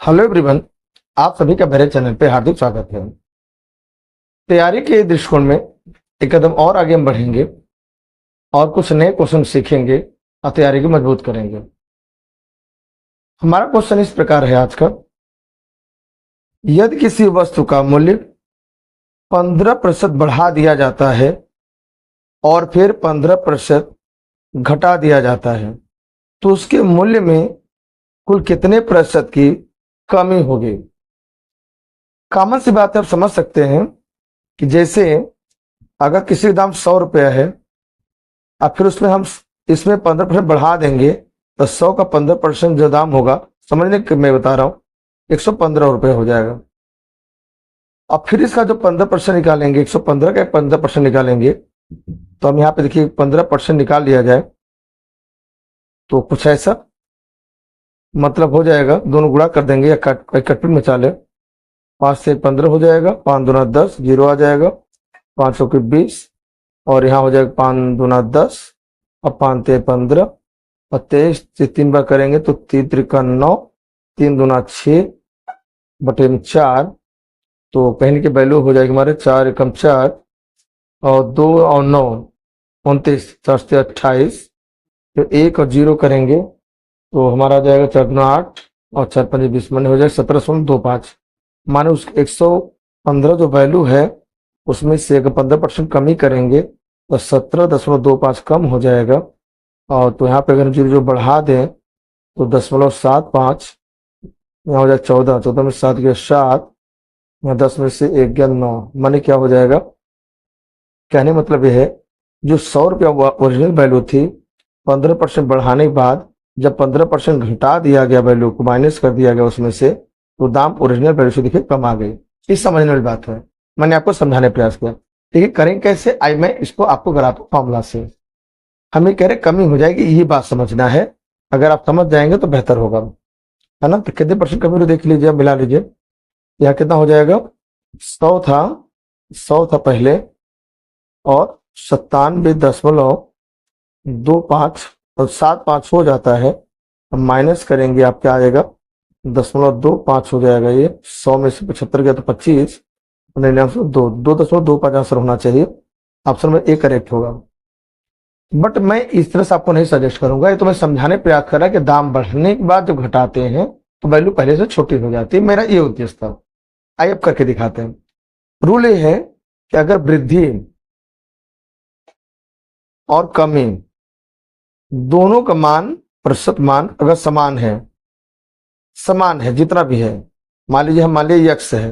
Hello everyone, आप सभी का मेरे चैनल पे हार्दिक स्वागत है। तैयारी के दृष्टिकोण में एक कदम और आगे हम बढ़ेंगे और कुछ नए क्वेश्चन सीखेंगे और तैयारी को मजबूत करेंगे। हमारा क्वेश्चन इस प्रकार है आज का, यदि किसी वस्तु का मूल्य 15% बढ़ा दिया जाता है और फिर 15% घटा दिया जाता है तो उसके मूल्य में कुल कितने प्रतिशत की कमी होगी। कॉमन सी बात है, आप समझ सकते हैं कि जैसे अगर किसी का दाम 100 रुपया है और फिर उसमें हम इसमें 15% बढ़ा देंगे तो 100 का 15% जो दाम होगा, समझने के मैं बता रहा हूं, 115 रुपये हो जाएगा। अब फिर इसका जो 15% निकालेंगे, 115 का 15% निकालेंगे तो हम यहाँ पे देखिए 15% निकाल लिया जाए तो कुछ ऐसा मतलब हो जाएगा, दोनों गुणा कर देंगे या कट में चाले 5 से 15 हो जाएगा, 5 दूना 10, 0 आ जाएगा, 5 के 20 और यहाँ हो जाएगा 5 दूना 10 और 5 ते 15 और 23 से 3 बार करेंगे तो 3 त्रिका 9, 3 दूना 6 बटे में 4, तो पहले की वैल्यू हो जाएगी हमारे 4 एकम 4 और 2 और 9 29, 4 से 28, तो 1 और 0 करेंगे तो हमारा आ जाएगा 4 दूना 8 और 4 पंजे 20 माने हो जाएगा 17.25। माने उस 115 जो वैल्यू है उसमें से अगर 15% कमी करेंगे तो 17.25 कम हो जाएगा। और तो यहाँ पे अगर जो बढ़ा दें तो 0.75, यहाँ हो जाएगा 14, 14 में 7 गया 7, यहाँ 10 में से 1 गया 9, माने क्या हो जाएगा। कहने मतलब यह है जो 100 रुपया ओरिजिनल वैल्यू थी, 15% बढ़ाने के बाद जब 15% घटा दिया गया, वैल्यू को माइनस कर दिया गया उसमें से, तो दाम ओरिजिनल वैल्यू से देखिए कम आ गई। इस समझने वाली बात है, मैंने आपको समझाने प्रयास किया। देखिए करें कैसे, आई मैं इसको आपको कराता हूं फॉर्मूला से। हमें कह रहे कमी हो जाएगी, यही बात समझना है। अगर आप समझ जाएंगे तो बेहतर होगा, है ना। तो कितने परसेंट कमी हो देख लीजिए, मिला लीजिए। यहाँ कितना हो जाएगा, 100 था पहले और 97.25 और 75 हो जाता है, माइनस करेंगे आप क्या आएगा 0.25 हो जाएगा। ये 100 में से 75 गया तो 25, 2.25 आंसर होना चाहिए। ऑप्शन में ए करेक्ट होगा। बट मैं इस तरह से आपको नहीं सजेस्ट करूंगा, ये तो मैं समझाने प्रयास कर रहा कि दाम बढ़ने के बाद जब घटाते हैं तो वैल्यू पहले से छोटी हो जाती है। मेरा ये उद्देश्य था। आइए अब करके दिखाते हैं। रूल ये है कि अगर वृद्धि और कमी दोनों का मान, प्रतिशत मान अगर समान है जितना भी है, मान लीजिए हम मान लीजिए यक्स है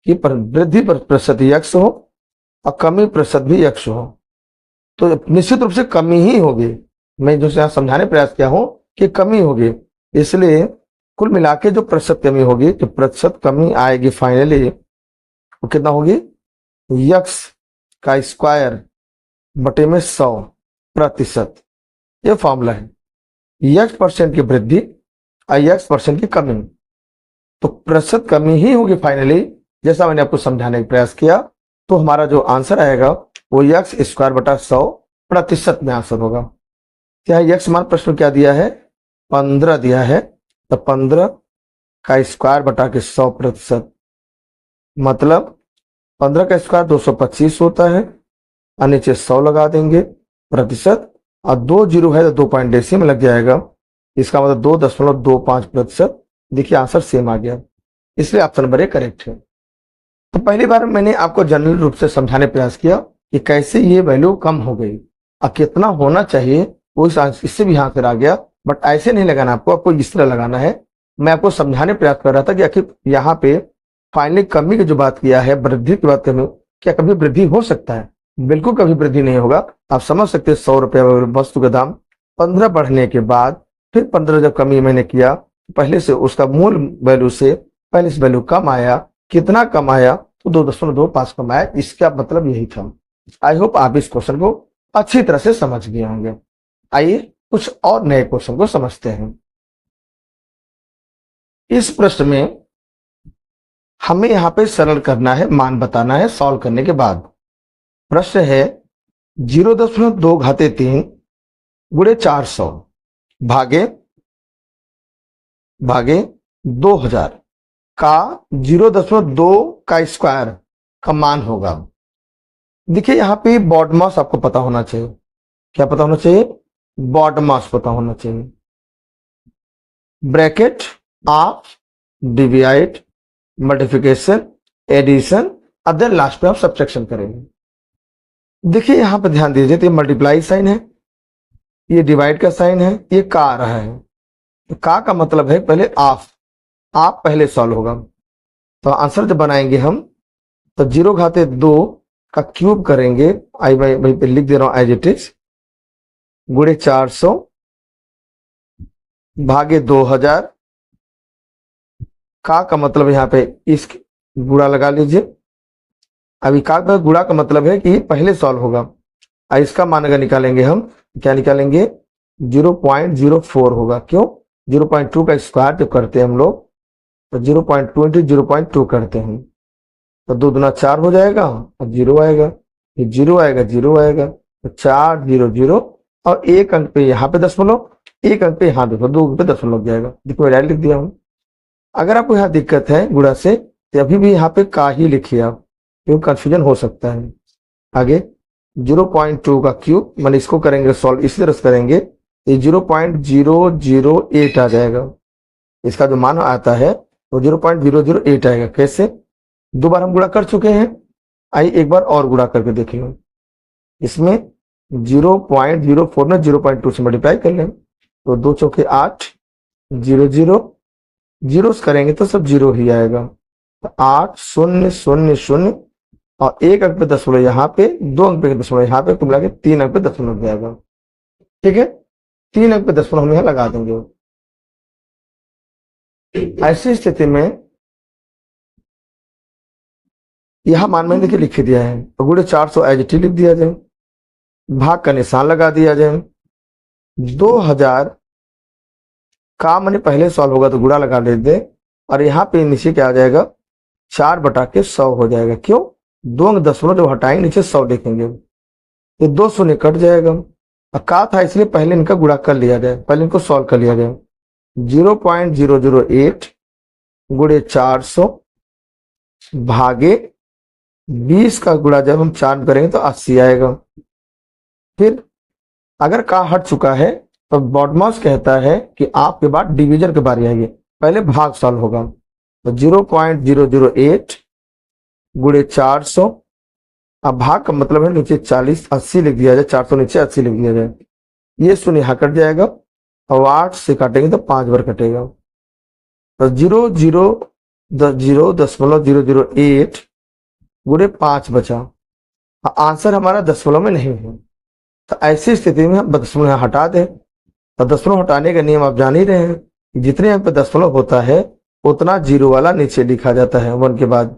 कि वृद्धि प्रतिशत यक्स हो और कमी प्रतिशत भी यक्स हो, तो निश्चित रूप से कमी ही होगी। मैं जो यहाँ समझाने प्रयास किया हूं कि कमी होगी, इसलिए कुल मिला के जो प्रतिशत कमी होगी, जो प्रतिशत कमी आएगी फाइनली वो कितना होगी, यक्स का स्क्वायर बटे में 100%। ये फॉर्मूला है, यक्स परसेंट की वृद्धि और यक्स परसेंट की कमी, तो प्रतिशत कमी ही होगी फाइनली, जैसा मैंने आपको समझाने का प्रयास किया। तो हमारा जो आंसर आएगा वो यक्स स्क्वायर बटा 100% में आंसर होगा। क्या यक्स मान प्रश्न क्या दिया है, 15 दिया है, तो 15 का स्क्वायर बटा के 100%, मतलब 15 का स्क्वायर 225 होता है और नीचे 100 लगा देंगे प्रतिशत, और 2 जीरो है तो 2 पॉइंट डेसिमल लग जाएगा, इसका मतलब 2.25%। देखिए आंसर सेम आ गया, इसलिए ऑप्शन नंबर ए करेक्ट है। तो पहली बार मैंने आपको जनरल रूप से समझाने प्रयास किया कि कैसे ये वैल्यू कम हो गई और कितना होना चाहिए, वो इससे भी आंसर आ गया। बट ऐसे नहीं लगाना आपको इस तरह लगाना है। मैं आपको समझाने प्रयास कर रहा था कि आखिर यहाँ पे फाइनली कमी की जो बात किया है, वृद्धि की बात करें, क्या कभी वृद्धि हो सकता है? बिल्कुल कभी वृद्धि नहीं होगा। आप समझ सकते हैं 100 रुपया वस्तु का दाम 15 बढ़ने के बाद फिर 15 जब कमी मैंने किया, पहले से उसका मूल वैल्यू से पहले से वैल्यू कम आया, कितना कम आया, तो 2.25 कम आया। इसका मतलब यही था। आई होप आप इस क्वेश्चन को अच्छी तरह से समझ गए होंगे। आइए कुछ और नए क्वेश्चन को समझते हैं। इस प्रश्न में हमें यहाँ पे सरल करना है, मान बताना है सॉल्व करने के बाद। प्रश्न है 0.2 घाते 3 गुणे 400 भागे 2000 का 0.2 का स्क्वायर का मान होगा। देखिए यहाँ पे बॉडमास आपको पता होना चाहिए। क्या पता होना चाहिए? बॉडमास पता होना चाहिए। ब्रैकेट आप डिवाइड, मल्टीप्लिकेशन, एडिशन, और देन लास्ट पे आप सब्ट्रैक्शन करेंगे। देखिए यहां पर ध्यान दीजिए, तो ये मल्टीप्लाई साइन है, ये डिवाइड का साइन है, ये का आ रहा है। तो का मतलब है पहले आप पहले सॉल्व होगा। तो आंसर जब बनाएंगे हम, तो 0 घाते 2 का क्यूब करेंगे। आई वहीं पे लिख दे रहा हूं एज इट इज, गुणे 400 भागे 2000। का मतलब यहाँ पे इस गुणा लगा लीजिए। अभी का गुणा का मतलब है कि पहले सॉल्व होगा। इसका मान अगर निकालेंगे हम, क्या निकालेंगे? 0.04 होगा। क्यों? 0.2 का स्क्वायर जब करते हैं हम लोग, तो 0.2 इंटू 0.2 करते हैं, तो 2 दूना 4 हो जाएगा और 0 आएगा, फिर 0 आएगा, 0 आएगा, तो 4 0 0, और एक अंक पे यहाँ पे दशमलव, एक अंक पे यहाँ देखो 2 अंक पे दशमलव लग जाएगा। देखो मैं डायरेक्ट लिख दिया हूँ। अगर आपको यहाँ दिक्कत है गुणा से, तो अभी भी यहाँ पे का ही लिखिए आप, क्योंकि कंफ्यूजन हो सकता है। आगे 0.2 का क्यूब, मैंने इसको करेंगे सॉल्व, इसी तरह से करेंगे, ये 0.008 आ जाएगा। इसका जो मान आता है वो 0.008 आएगा। कैसे? 2 बार हम गुणा कर चुके हैं, आइए एक बार और गुणा करके देखेंगे। इसमें 0.04 में 0.2 से मल्टीप्लाई कर लें, तो 2 चौके 8, 0 0 जीरो करेंगे तो सब 0 ही आएगा। तो 8 0 0 0, और एक अंक पे दशमलव यहाँ पे, 2 अंक पे दशमलव यहाँ पे, कुल मिला के 3 अंक पे दशमलव लग जाएगा। ठीक है, 3 अंक पे दशमलव हम यहाँ लगा देंगे। ऐसी स्थिति में यह मान मैंने देखिए लिख दिया है, तो गुणे 400 एज इट इज लिख दिया जाए, भाग का निशान लगा दिया जाए। 2000 का मैंने पहले सॉल्व होगा तो गुणा लगा लेते, और यहाँ पे नीचे क्या आ जाएगा? 4/100 हो जाएगा। क्यों? 2 अंक दशमलव जब हटाएंगे नीचे 100 लिखेंगे, ये 2 शून्य कट जाएगा। का था इसलिए पहले इनका गुणा कर लिया जाए, पहले इनको सॉल्व कर लिया जाए। 0.008 गुणे 400 भागे 20 का गुणा जब हम 4 करेंगे तो 80 आएगा। फिर अगर का हट चुका है तो बॉडमास कहता है कि आपके बाद डिवीजन के बारे आएगी, पहले भाग सॉल्व होगा। तो 0.008 गुणे 400, अब भाग का मतलब है नीचे 40 80 लिख दिया जाए, 400 नीचे 80 लिख दिया जाए, ये शून्य यहाँ कट जाएगा, और 8 से काटेंगे तो 5 बार कटेगा, तो 0.008 गुणे 5 बचा। आंसर हमारा दशमलव में नहीं है, तो ऐसी स्थिति में हम दशमलव हटा दें। तो दशमलव हटाने का नियम आप जान ही रहे हैं, जितने अंक पे दशमलव होता है उतना 0 वाला नीचे लिखा जाता है 1 के बाद,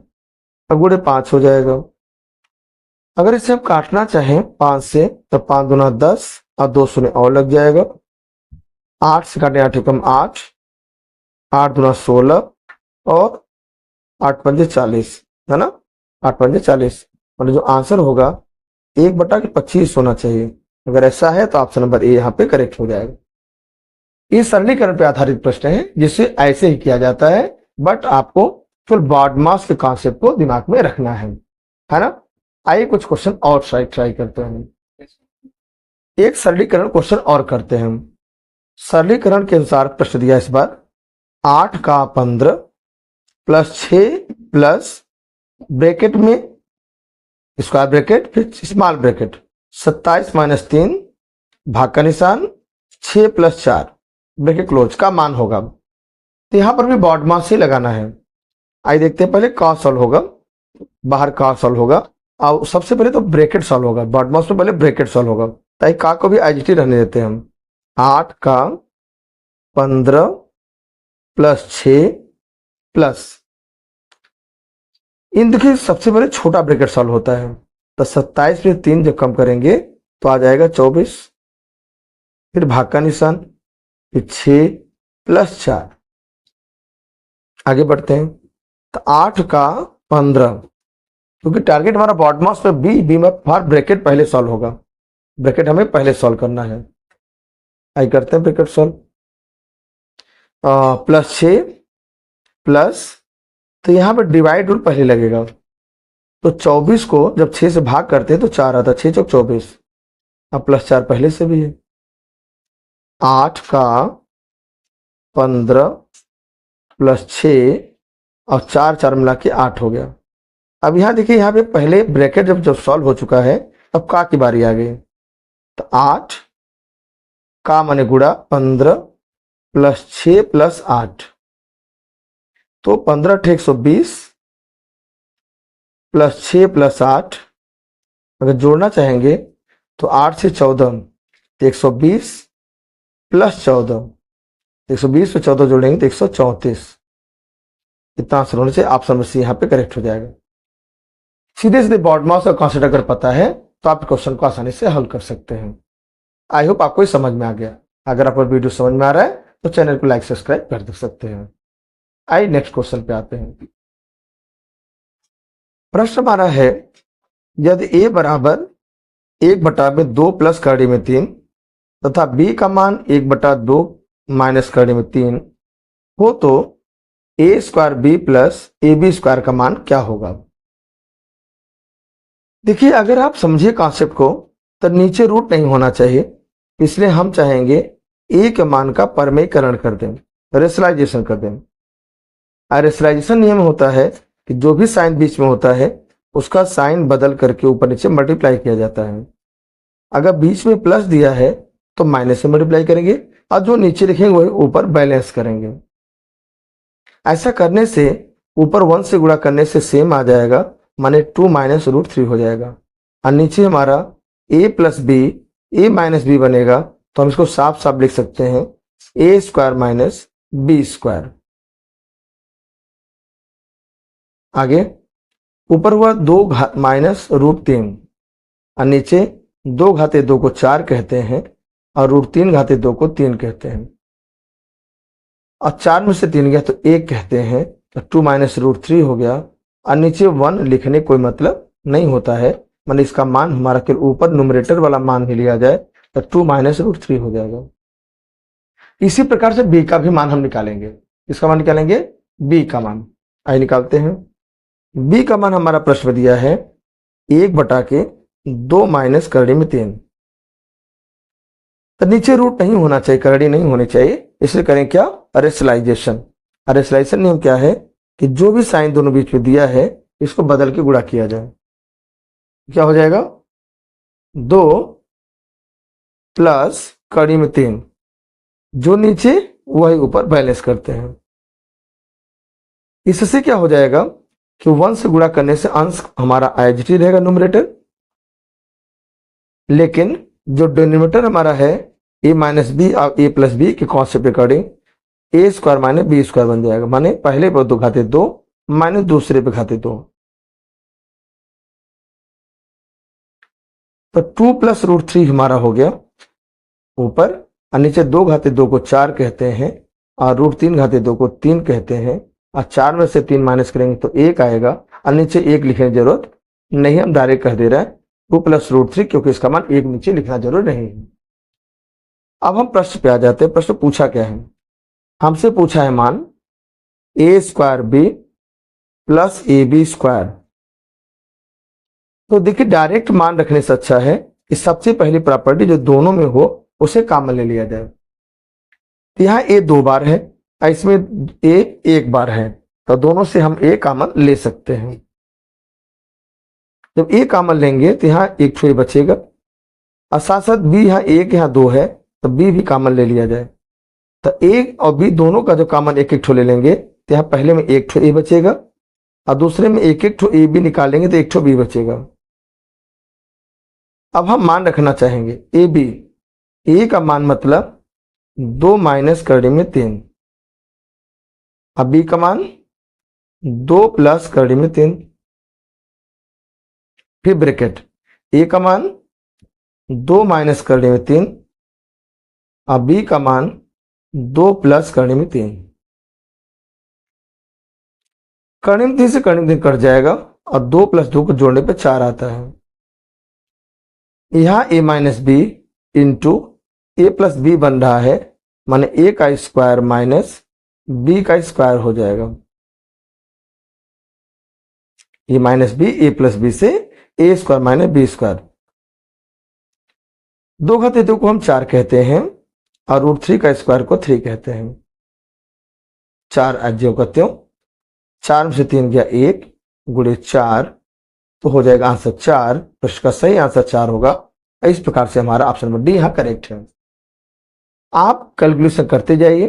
तो गुणे 5 हो जाएगा। अगर इसे हम काटना चाहें 5 से, तो 5 दूना 10 और 2 शून्य और लग जाएगा। 8 से काटे 8 कम 8, 8 दूना 16, और 8 पंजे 40, है ना, 8 पंजे 40, और जो आंसर होगा 1/25 होना चाहिए। अगर ऐसा है तो ऑप्शन नंबर ए यहाँ पे करेक्ट हो जाएगा। ये सरलीकरण पे आधारित प्रश्न है, जिससे ऐसे ही किया जाता है, बट आपको फुल बॉडमास के कॉन्सेप्ट को दिमाग में रखना है ना। आइए कुछ क्वेश्चन और ट्राई करते हैं। एक सरलीकरण क्वेश्चन और करते हैं। सरलीकरण के अनुसार प्रश्न दिया इस बार, 8 का 15 प्लस 6 प्लस ब्रैकेट में स्क्वायर ब्रैकेट फिर स्मॉल ब्रैकेट 27 माइनस 3 भाग का निशान 6 प्लस 4 ब्रैकेट क्लोज का मान होगा। तो यहां पर भी बॉडमास ही लगाना है। आइए देखते हैं, पहले का सॉल्व होगा, बाहर का सॉल्व होगा, और सबसे पहले तो ब्रैकेट सॉल्व होगा। बॉडमास में पहले ब्रैकेट सॉल्व होगा, ताकि का को भी आईजीटी रहने देते हैं हम। 8 का 15 प्लस 6 प्लस, इन देखिए सबसे पहले छोटा ब्रैकेट सॉल्व होता है, तो 27 में 3 जब कम करेंगे तो आ जाएगा 24, फिर भाग का निशान, फिर 6 प्लस 4। आगे बढ़ते हैं, तो 8 का 15, क्योंकि टारगेट हमारा बॉडमास पे बी में बाहर ब्रैकेट पहले सॉल्व होगा, ब्रैकेट हमें पहले सॉल्व करना है। आई करते हैं ब्रैकेट सॉल्व, प्लस 6 प्लस तो यहाँ पर डिवाइड रूल पहले लगेगा। तो 24 को जब 6 से भाग करते हैं तो 4 आता है, 6 चौक 24, अब +4 पहले से भी है। 8 का 15 + 6 और 4 4 मिला के 8 हो गया। अब यहाँ देखिए, यहाँ पे पहले ब्रैकेट जब सॉल्व हो चुका है, अब का की बारी आ गई। तो 8 का माने गुणा 15 + 6 + 8, तो 15 × 120 + 6 + 8, अगर जोड़ना चाहेंगे तो 8 से 14 तो 120 + 14, 120 पे 14 जोड़ेंगे तो 134। इतना आंसर होने से ऑप्शन में सी यहाँ पे करेक्ट हो जाएगा। सीधे सीधे बॉडमास का कॉन्सेप्ट अगर पता है तो आप क्वेश्चन को आसानी से हल कर सकते हैं। आई होप आपको समझ में आ गया। अगर आपको वीडियो समझ में आ रहा है तो चैनल को लाइक सब्सक्राइब कर सकते हैं। आइए नेक्स्ट क्वेश्चन पे आते हैं। प्रश्न हमारा है, यदि a बराबर 1/2 प्लस कड़ी में 3 तथा b का मान 1/2 माइनस कड़ी में 3 हो तो a² b प्लस ab² का मान क्या होगा। देखिए, अगर आप समझिए कॉन्सेप्ट को तो नीचे रूट नहीं होना चाहिए, इसलिए हम चाहेंगे a के मान का परमेयीकरण कर दें, रेशनलाइजेशन कर दें। रेशनलाइजेशन नियम होता है कि जो भी साइन बीच में होता है उसका साइन बदल करके ऊपर नीचे मल्टीप्लाई किया जाता है। अगर बीच में प्लस दिया है तो माइनस से मल्टीप्लाई करेंगे और जो नीचे लिखेंगे वही ऊपर बैलेंस करेंगे। ऐसा करने से ऊपर 1 से गुणा करने से सेम आ जाएगा, माने 2 - √3 हो जाएगा। और नीचे हमारा a + b, a - b बनेगा, तो हम इसको साफ साफ लिख सकते हैं a² - b²। आगे ऊपर हुआ 2 - √3 और नीचे 2 को 4 कहते हैं और √3 को 3 कहते हैं। और 4 में से 3 गया तो 1 कहते हैं, तो 2 - √3 हो गया। और नीचे 1 लिखने कोई मतलब नहीं होता है, मतलब इसका मान हमारा के ऊपर न्यूमरेटर वाला मान ही लिया जाए तो 2 - √3 हो जाएगा। इसी प्रकार से b का भी मान हम निकालेंगे। इसका मान निकालेंगे b का मान। आइए निकालते हैं। b का मान हमारा प्रश्न दिया है 1/2 माइनस करड़ी में 3, तो नीचे रूट नहीं होना चाहिए, करड़ी नहीं होनी चाहिए, इसलिए करें क्या, रेशनलाइजेशन। रेशनलाइजेशन नियम क्या है कि जो भी साइन दोनों बीच में दिया है इसको बदल के गुणा किया जाए। क्या हो जाएगा, 2 प्लस कड़ी में 3, जो नीचे वही ऊपर बैलेंस करते हैं। इससे क्या हो जाएगा कि 1 से गुणा करने से अंश हमारा एज इट इज रहेगा न्यूमरेटर, लेकिन जो डिनोमिनेटर हमारा है a - b और a + b के कॉन्सेप्ट अकॉर्डिंग a² - b² बन जाएगा, माने पहले पे 2 माइनस दूसरे पे 2। तो 2 + √3 हमारा हो गया ऊपर, और नीचे 2 को 4 कहते हैं और √3 को 3 कहते हैं, और 4 में से 3 माइनस करेंगे तो 1 आएगा, और नीचे 1 लिखने की जरूरत नहीं, हम डायरेक्ट कह दे रहे हैं 2 + √3, क्योंकि इसका मान 1 नीचे लिखना जरूर नहीं है। अब हम प्रश्न पे आ जाते हैं। प्रश्न पूछा क्या है, हमसे पूछा है मान a² b + ab²। तो देखिए, डायरेक्ट मान रखने से अच्छा है कि सबसे पहली प्रॉपर्टी जो दोनों में हो उसे कॉमन ले लिया जाए। तो यहाँ a 2 बार है और इसमें a 1 बार है, तो दोनों से हम a कॉमन ले सकते हैं। जब a कॉमन लेंगे तो यहाँ 1 ठो बचेगा, और साथ साथ b यहाँ 1 यहाँ 2 है तो b भी कॉमन ले लिया जाए। तो a और b दोनों का जो कॉमन 1 1 ठो ले लेंगे तो यहाँ पहले में 1 ठो a बचेगा, और दूसरे में 1 1 ठो a b निकालेंगे तो 1 ठो b बचेगा। अब हम मान रखना चाहेंगे ए बी, ए का मान मतलब 2 माइनस करड़ी में 3, अब बी का मान 2 प्लस करड़ी में 3, फिर ब्रैकेट ए का मान 2 माइनस करड़ी में 3 और बी का मान 2 प्लस करड़ी में 3। करड़ी में 3 से करड़ी में 3 कट जाएगा और 2 + 2 को जोड़ने पे 4 आता है। यहाँ a - b into a + b बन रहा है, माने a² - b² हो जाएगा। ये माइनस बी, ए प्लस बी से ए स्क्वायर माइनस बी स्क्वायर। दो घातीय को हम 4 कहते हैं और √3 का स्क्वायर को 3 कहते हैं। 4 अज्योगत्यों, 4 में से 3 गया 1 गुणे 4, तो हो जाएगा आंसर 4। प्रश्न का सही आंसर 4 होगा। इस प्रकार से हमारा ऑप्शन नंबर डी यहाँ करेक्ट है। आप कैलकुलेशन करते जाइए,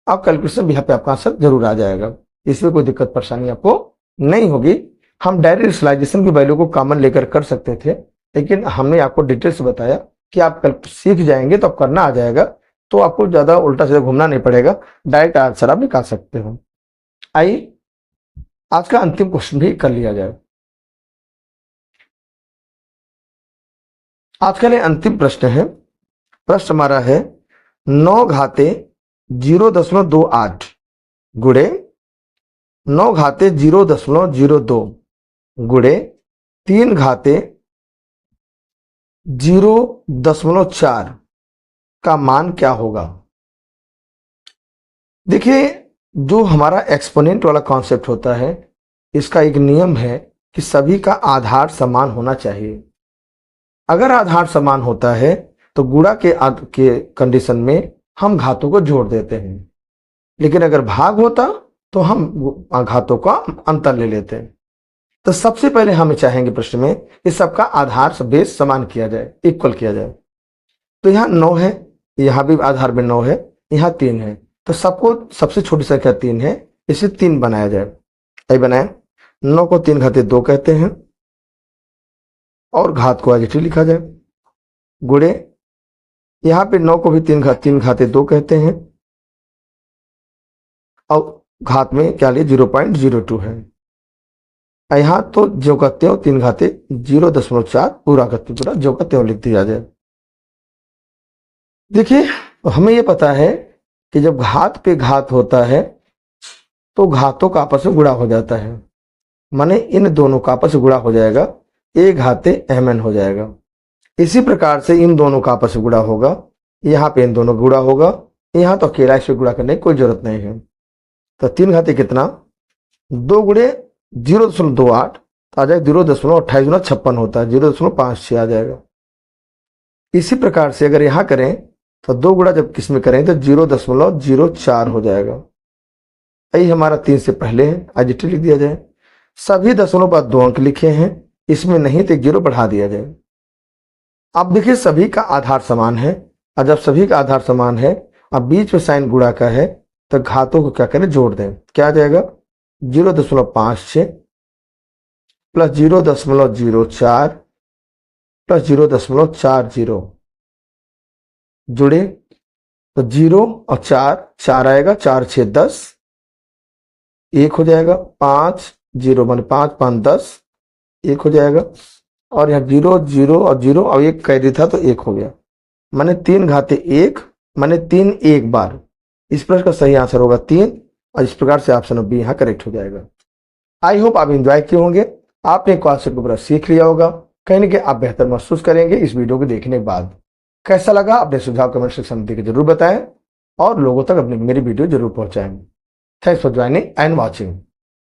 आप कैलकुलेशन भी यहाँ पे आपका आंसर जरूर आ जाएगा, इसमें कोई दिक्कत परेशानी आपको नहीं होगी। हम डायरेक्ट विजुअलाइजेशन की वैल्यू को कॉमन लेकर कर सकते थे, लेकिन हमने आपको डिटेल से बताया कि आप कल सीख जाएंगे तो आप करना आ जाएगा, तो आपको ज्यादा उल्टा सीधा घूमना नहीं पड़ेगा, डायरेक्ट आंसर आप निकाल सकते हो। आइए आज का अंतिम क्वेश्चन भी कर लिया जाए। आज का लिए अंतिम प्रश्न है। प्रश्न हमारा है 9 घाते 0.28 गुणे 9 घाते 0.02 गुणे 3 घाते 0.4 का मान क्या होगा। देखिए, जो हमारा एक्सपोनेंट वाला कॉन्सेप्ट होता है, इसका एक नियम है कि सभी का आधार समान होना चाहिए। अगर आधार समान होता है तो गुणा के कंडीशन में हम घातों को जोड़ देते हैं, लेकिन अगर भाग होता तो हम घातों का अंतर ले लेते हैं। तो सबसे पहले हमें चाहेंगे प्रश्न में इस सबका आधार बेस समान किया जाए, इक्वल किया जाए। तो यहाँ 9 है, यहाँ भी आधार में 9 है, यहाँ 3 है, तो सबको सबसे छोटी संख्या 3 है, इसे 3 बनाया जाए। यही बनाए, 9 को 3 घाते 2 कहते हैं और घात को एज लिखा जाए, गुणे यहाँ पे 9 को भी 3 घाते 2 कहते हैं और घात में क्या लिए 0.02 है। यहाँ तो जो कहते हो 3 घाते 0.4 पूरा करते पूरा जो कहते हो लिख दिया जाए। देखिए, हमें यह पता है कि जब घात पे घात होता है तो घातों का आपस में गुणा हो जाता है, माने इन दोनों का आपस में गुणा हो जाएगा, ए घाते mn हो जाएगा। इसी प्रकार से इन दोनों का आपस में गुणा होगा, यहाँ पे इन दोनों गुणा होगा, यहाँ तो अकेला इस पे गुणा करने की कोई जरूरत नहीं है। तो 3 घाते कितना 2 गुणे 0.28 तो आ जाएगा 0.28 होता है, 0.56 आ जाएगा। इसी प्रकार से अगर यहाँ करें तो 2 गुणा जब किस में करें तो 0.04 हो जाएगा। यही हमारा 3 से पहले है, एडजेक्टिव लिख दिया जाए। सभी दशमलव बाद 2 अंक लिखे हैं, इसमें नहीं तो 0 बढ़ा दिया जाए। अब देखिए, सभी का आधार समान है, और जब सभी का आधार समान है अब बीच में साइन गुणा का है तो घातों को क्या करें जोड़ दें। क्या आ जाएगा 0.56 प्लस 0.04 प्लस 0.40 जुड़े तो 0 और 4 आएगा, 4 6 10 1 हो जाएगा, 5 0 मान 5 5 10 1 हो जाएगा, और यहाँ 0 0 और 0 और 1 कैदी था तो 1 हो गया, माने 3 घाते 1 माने 3 एक बार। इस प्रश्न का सही आंसर होगा 3, और इस प्रकार से ऑप्शन बी यहाँ करेक्ट हो जाएगा। आई होप आप एंजॉय किए होंगे, आपने कॉन्सेप्ट को पूरा सीख लिया होगा, कहीं ना कहीं आप बेहतर महसूस करेंगे इस वीडियो को देखने के बाद। कैसा लगा अपने सुझाव कमेंट सेक्शन में देकर जरूर बताएं और लोगों तक अपनी मेरी वीडियो जरूर पहुंचाएं। Thanks for joining and watching.